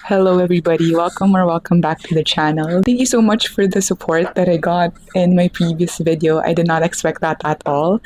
Hello, everybody. Welcome back to the channel. Thank you so much for the support that I got in my previous video. I did not expect that at all.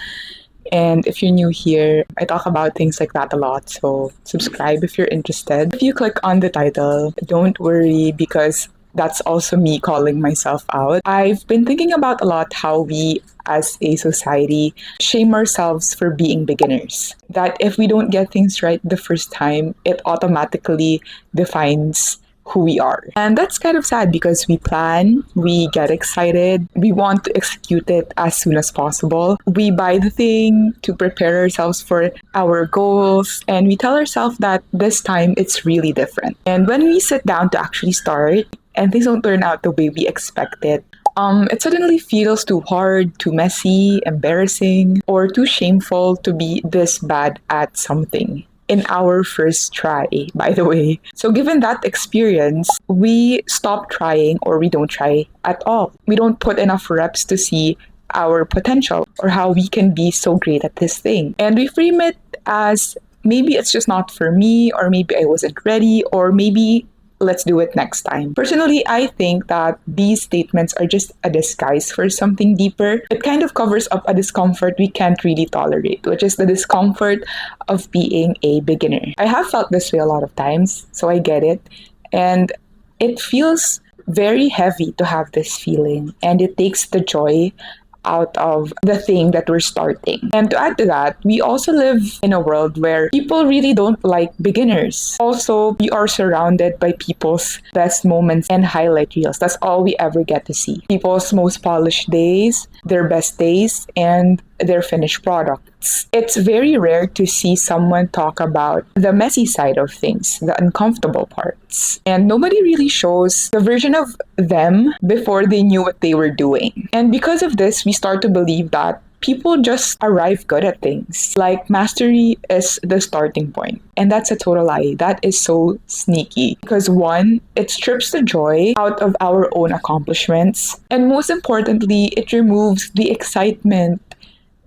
And if you're new here, I talk about things like that a lot. So subscribe if you're interested. If you click on the title, don't worry because that's also me calling myself out. I've been thinking about a lot how we as a society shame ourselves for being beginners. That if we don't get things right the first time, it automatically defines who we are. And that's kind of sad because we plan, we get excited, we want to execute it as soon as possible. We buy the thing to prepare ourselves for our goals, and we tell ourselves that this time it's really different. And when we sit down to actually start, and things don't turn out the way we expected, it suddenly feels too hard, too messy, embarrassing, or too shameful to be this bad at something in our first try, by the way. So, given that experience, we stop trying or we don't try at all. We don't put enough reps to see our potential or how we can be so great at this thing. And we frame it as maybe it's just not for me, or maybe I wasn't ready, or maybe let's do it next time. Personally, I think that these statements are just a disguise for something deeper. It kind of covers up a discomfort we can't really tolerate, which is the discomfort of being a beginner. I have felt this way a lot of times, so I get it. And it feels very heavy to have this feeling, and it takes the joy out of the thing that we're starting. And to add to that, we also live in a world where people really don't like beginners. Also, we are surrounded by people's best moments and highlight reels. That's all we ever get to see. People's most polished days, their best days, and their finished products. It's very rare to see someone talk about the messy side of things, the uncomfortable parts. And nobody really shows the version of them before they knew what they were doing. And because of this, we start to believe that people just arrive good at things. Like mastery is the starting point. And that's a total lie. That is so sneaky. Because one, it strips the joy out of our own accomplishments. And most importantly, it removes the excitement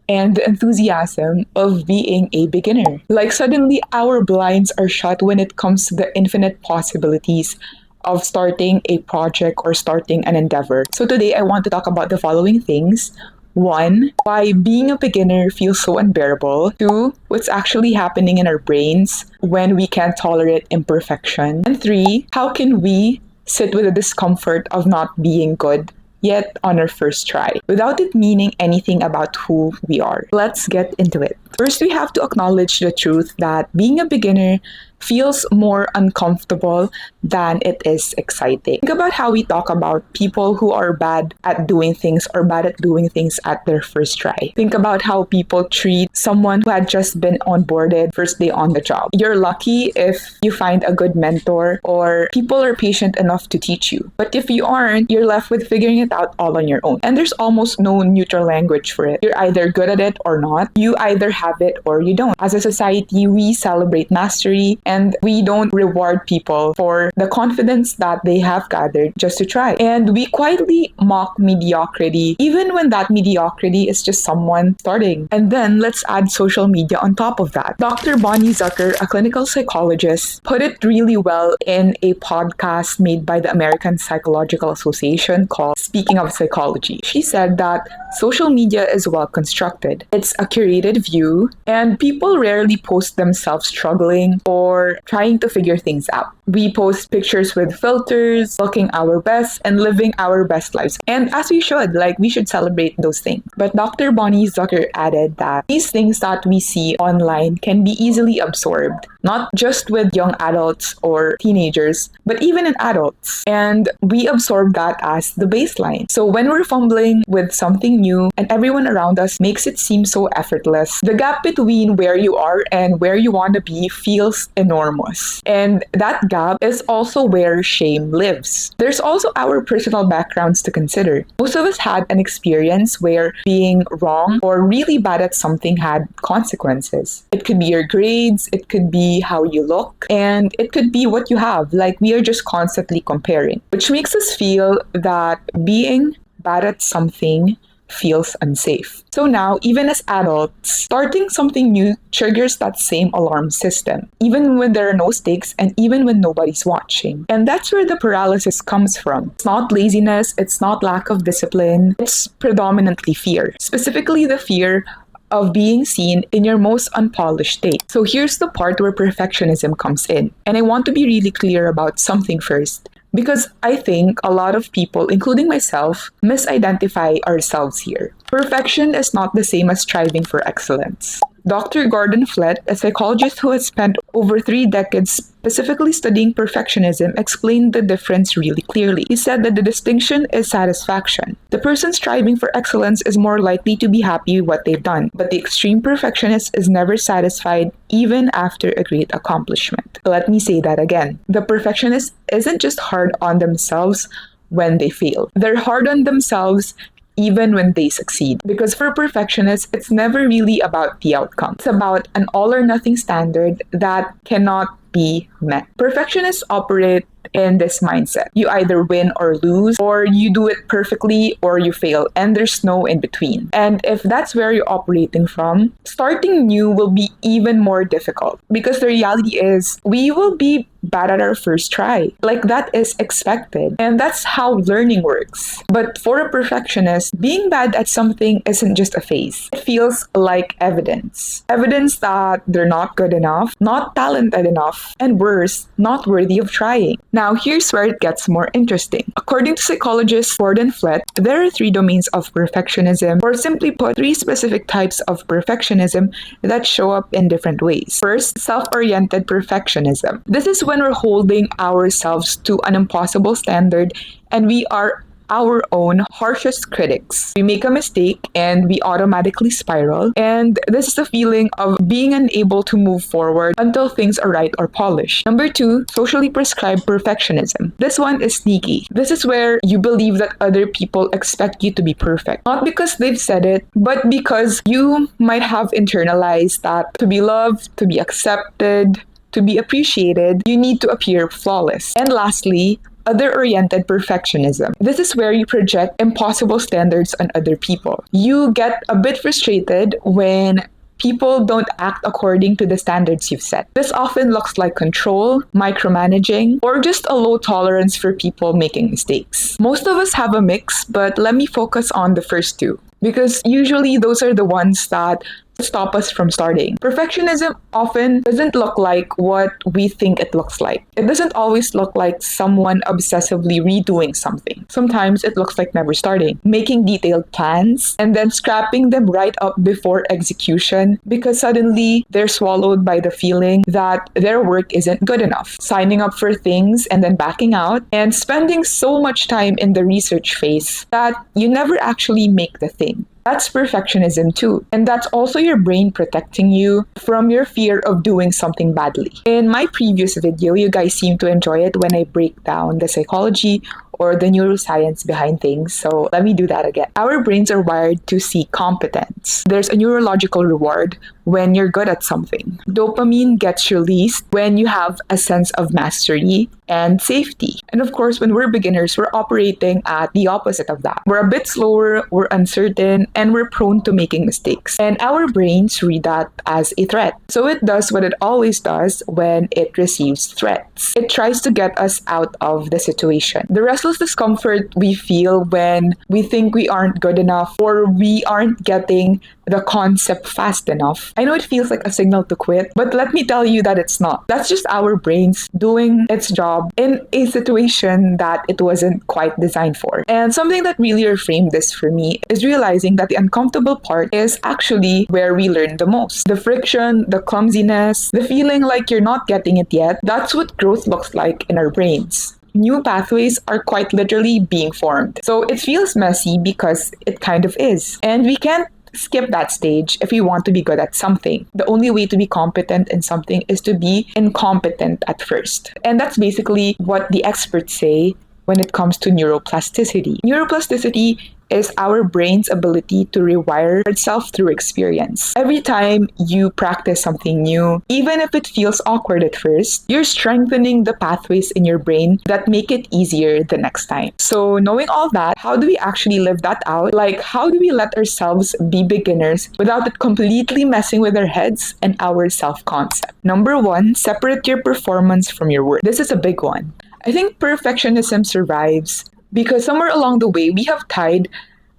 and the enthusiasm of being a beginner. Like suddenly our blinds are shut when it comes to the infinite possibilities of starting a project or starting an endeavor. So today I want to talk about the following things. One, why being a beginner feels so unbearable. Two, what's actually happening in our brains when we can't tolerate imperfection. And three, how can we sit with the discomfort of not being good yet on our first try, without it meaning anything about who we are. Let's get into it. First, we have to acknowledge the truth that being a beginner feels more uncomfortable than it is exciting. Think about how we talk about people who are bad at doing things or bad at doing things at their first try. Think about how people treat someone who had just been onboarded first day on the job. You're lucky if you find a good mentor or people are patient enough to teach you. But if you aren't, you're left with figuring it out all on your own. And there's almost no neutral language for it. You're either good at it or not. You either have it or you don't. As a society, we celebrate mastery and we don't reward people for the confidence that they have gathered just to try. And we quietly mock mediocrity, even when that mediocrity is just someone starting. And then let's add social media on top of that. Dr. Bonnie Zucker, a clinical psychologist, put it really well in a podcast made by the American Psychological Association called Speaking of Psychology. She said that social media is well constructed. It's a curated view, and people rarely post themselves struggling or trying to figure things out. We post pictures with filters, looking our best, and living our best lives. And as we should, we should celebrate those things. But Dr. Bonnie Zucker added that these things that we see online can be easily absorbed, not just with young adults or teenagers, but even in adults. And we absorb that as the baseline. So when we're fumbling with something new and everyone around us makes it seem so effortless, the gap between where you are and where you want to be feels enormous. And that gap is also where shame lives. There's also our personal backgrounds to consider. Most of us had an experience where being wrong or really bad at something had consequences. It could be your grades, it could be how you look, and it could be what you have. We are just constantly comparing, which makes us feel that being bad at something feels unsafe. So now, even as adults, starting something new triggers that same alarm system, even when there are no stakes and even when nobody's watching. And that's where the paralysis comes from. It's not laziness, it's not lack of discipline, it's predominantly fear. Specifically, the fear of being seen in your most unpolished state. So here's the part where perfectionism comes in. And I want to be really clear about something first. Because I think a lot of people, including myself, misidentify ourselves here. Perfection is not the same as striving for excellence. Dr. Gordon Flett, a psychologist who has spent over 3 decades specifically studying perfectionism, explained the difference really clearly. He said that the distinction is satisfaction. The person striving for excellence is more likely to be happy with what they've done, but the extreme perfectionist is never satisfied even after a great accomplishment. Let me say that again. The perfectionist isn't just hard on themselves when they fail. They're hard on themselves even when they succeed. Because for perfectionists, it's never really about the outcome. It's about an all or nothing standard that cannot be met. Perfectionists operate in this mindset. You either win or lose, or you do it perfectly or you fail, and there's no in between. And if that's where you're operating from, starting new will be even more difficult because the reality is we will be bad at our first try. Like that is expected. And that's how learning works. But for a perfectionist, being bad at something isn't just a phase. It feels like evidence. Evidence that they're not good enough, not talented enough, and worse, not worthy of trying. Now, here's where it gets more interesting. According to psychologist Gordon Flett, there are 3 domains of perfectionism, or simply put, 3 specific types of perfectionism that show up in different ways. First, self-oriented perfectionism. This is when we're holding ourselves to an impossible standard and we are our own harshest critics. We make a mistake and we automatically spiral. And this is the feeling of being unable to move forward until things are right or polished. Number 2, socially prescribed perfectionism. This one is sneaky. This is where you believe that other people expect you to be perfect. Not because they've said it, but because you might have internalized that to be loved, to be accepted, to be appreciated, you need to appear flawless. And lastly, other-oriented perfectionism. This is where you project impossible standards on other people. You get a bit frustrated when people don't act according to the standards you've set. This often looks like control, micromanaging, or just a low tolerance for people making mistakes. Most of us have a mix, but let me focus on the first 2, because usually those are the ones that stop us from starting. Perfectionism often doesn't look like what we think it looks like. It doesn't always look like someone obsessively redoing something. Sometimes it looks like never starting, making detailed plans, and then scrapping them right up before execution because suddenly they're swallowed by the feeling that their work isn't good enough. Signing up for things and then backing out, and spending so much time in the research phase that you never actually make the thing. That's perfectionism too. And that's also your brain protecting you from your fear of doing something badly. In my previous video, you guys seem to enjoy it when I break down the psychology or the neuroscience behind things. So let me do that again. Our brains are wired to seek competence. There's a neurological reward when you're good at something. Dopamine gets released when you have a sense of mastery and safety. And of course, when we're beginners, we're operating at the opposite of that. We're a bit slower, we're uncertain, and we're prone to making mistakes. And our brains read that as a threat. So it does what it always does when it receives threats. It tries to get us out of the situation. The restless discomfort we feel when we think we aren't good enough or we aren't getting the concept fast enough. I know it feels like a signal to quit, but let me tell you that it's not. That's just our brains doing its job in a situation that it wasn't quite designed for. And something that really reframed this for me is realizing that the uncomfortable part is actually where we learn the most. The friction, the clumsiness, the feeling like you're not getting it yet, that's what growth looks like in our brains. New pathways are quite literally being formed. So it feels messy because it kind of is. And we can't skip that stage if we want to be good at something. The only way to be competent in something is to be incompetent at first. And that's basically what the experts say when it comes to neuroplasticity. Neuroplasticity is our brain's ability to rewire itself through experience. Every time you practice something new, even if it feels awkward at first, you're strengthening the pathways in your brain that make it easier the next time. So, knowing all that, how do we actually live that out? Like, how do we let ourselves be beginners without it completely messing with our heads and our self concept? Number one, separate your performance from your worth. This is a big one. I think perfectionism survives because somewhere along the way, we have tied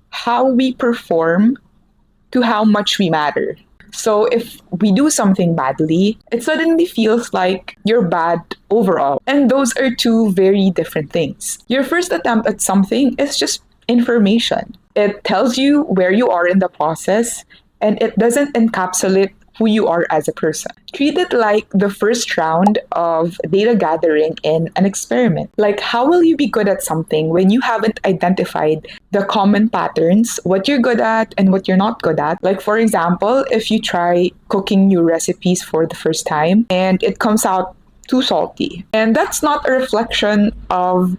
how we perform to how much we matter. So if we do something badly, it suddenly feels like you're bad overall. And those are two very different things. Your first attempt at something is just information. It tells you where you are in the process, and it doesn't encapsulate who you are as a person. Treat it like the first round of data gathering in an experiment. Like, how will you be good at something when you haven't identified the common patterns, what you're good at and what you're not good at? Like, for example, if you try cooking new recipes for the first time and it comes out too salty, and that's not a reflection of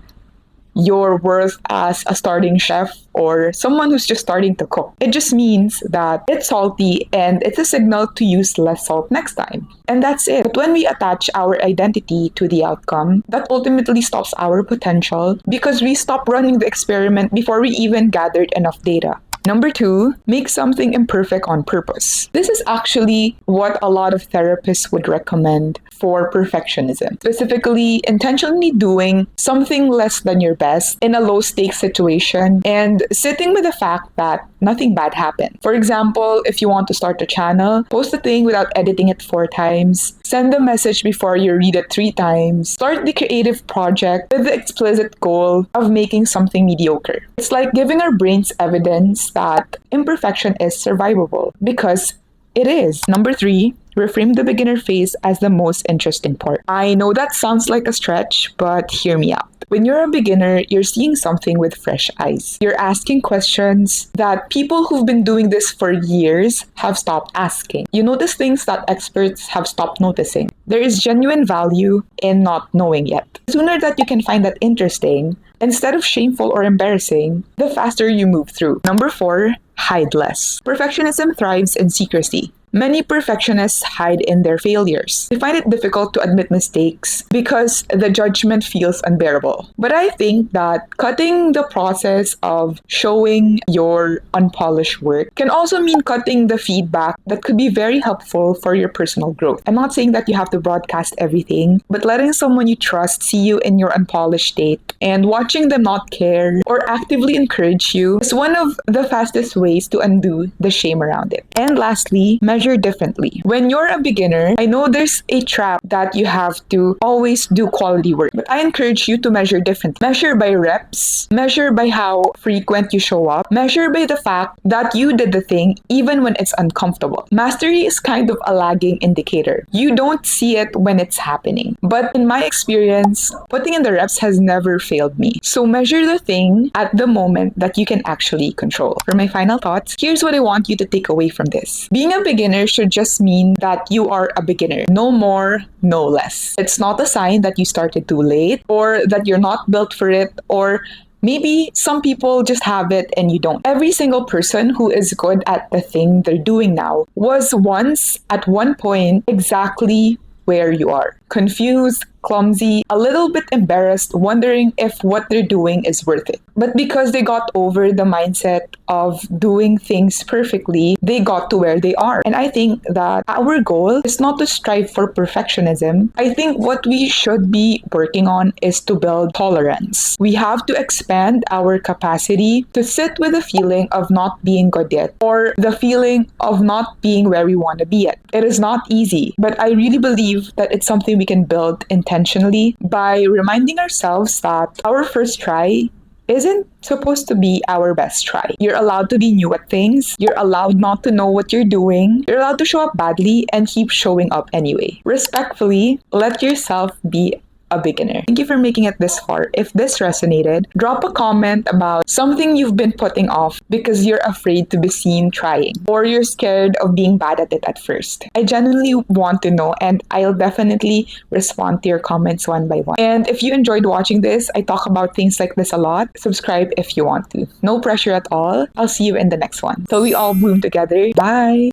your worth as a starting chef or someone who's just starting to cook. It just means that it's salty and it's a signal to use less salt next time. And that's it. But when we attach our identity to the outcome, that ultimately stops our potential because we stop running the experiment before we even gathered enough data. Number two, make something imperfect on purpose. This is actually what a lot of therapists would recommend for perfectionism. Specifically, intentionally doing something less than your best in a low stakes situation and sitting with the fact that nothing bad happened. For example, if you want to start a channel, post a thing without editing it 4 times, send a message before you read it 3 times, start the creative project with the explicit goal of making something mediocre. It's like giving our brains evidence that imperfection is survivable because it is. Number 3, reframe the beginner phase as the most interesting part. I know that sounds like a stretch, but hear me out. When you're a beginner, you're seeing something with fresh eyes. You're asking questions that people who've been doing this for years have stopped asking. You notice things that experts have stopped noticing. There is genuine value in not knowing yet. The sooner that you can find that interesting, instead of shameful or embarrassing, the faster you move through. Number 4, hide less. Perfectionism thrives in secrecy. Many perfectionists hide in their failures. They find it difficult to admit mistakes because the judgment feels unbearable. But I think that cutting the process of showing your unpolished work can also mean cutting the feedback that could be very helpful for your personal growth. I'm not saying that you have to broadcast everything, but letting someone you trust see you in your unpolished state and watching them not care or actively encourage you is one of the fastest ways to undo the shame around it. And lastly, measure differently. When you're a beginner, I know there's a trap that you have to always do quality work, but I encourage you to measure differently. Measure by reps, measure by how frequent you show up, measure by the fact that you did the thing even when it's uncomfortable. Mastery is kind of a lagging indicator. You don't see it when it's happening. But in my experience, putting in the reps has never failed me. So measure the thing at the moment that you can actually control. For my final thoughts, here's what I want you to take away from this. Being a beginner should just mean that you are a beginner. No more, no less. It's not a sign that you started too late or that you're not built for it, or maybe some people just have it and you don't. Every single person who is good at the thing they're doing now was once, at one point, exactly where you are. Confused, clumsy, a little bit embarrassed, wondering if what they're doing is worth it. But because they got over the mindset of doing things perfectly, they got to where they are. And I think that our goal is not to strive for perfectionism. I think what we should be working on is to build tolerance. We have to expand our capacity to sit with the feeling of not being good yet, or the feeling of not being where we want to be at. It is not easy, but I really believe that it's something we can build intentionally by reminding ourselves that our first try isn't supposed to be our best try. You're allowed to be new at things. You're allowed not to know what you're doing. You're allowed to show up badly and keep showing up anyway. Respectfully, let yourself be a beginner. Thank you for making it this far. If this resonated, drop a comment about something you've been putting off because you're afraid to be seen trying, or you're scared of being bad at it at first. I genuinely want to know, and I'll definitely respond to your comments one by one. And if you enjoyed watching this, I talk about things like this a lot. Subscribe if you want to. No pressure at all. I'll see you in the next one. So we all bloom together. Bye!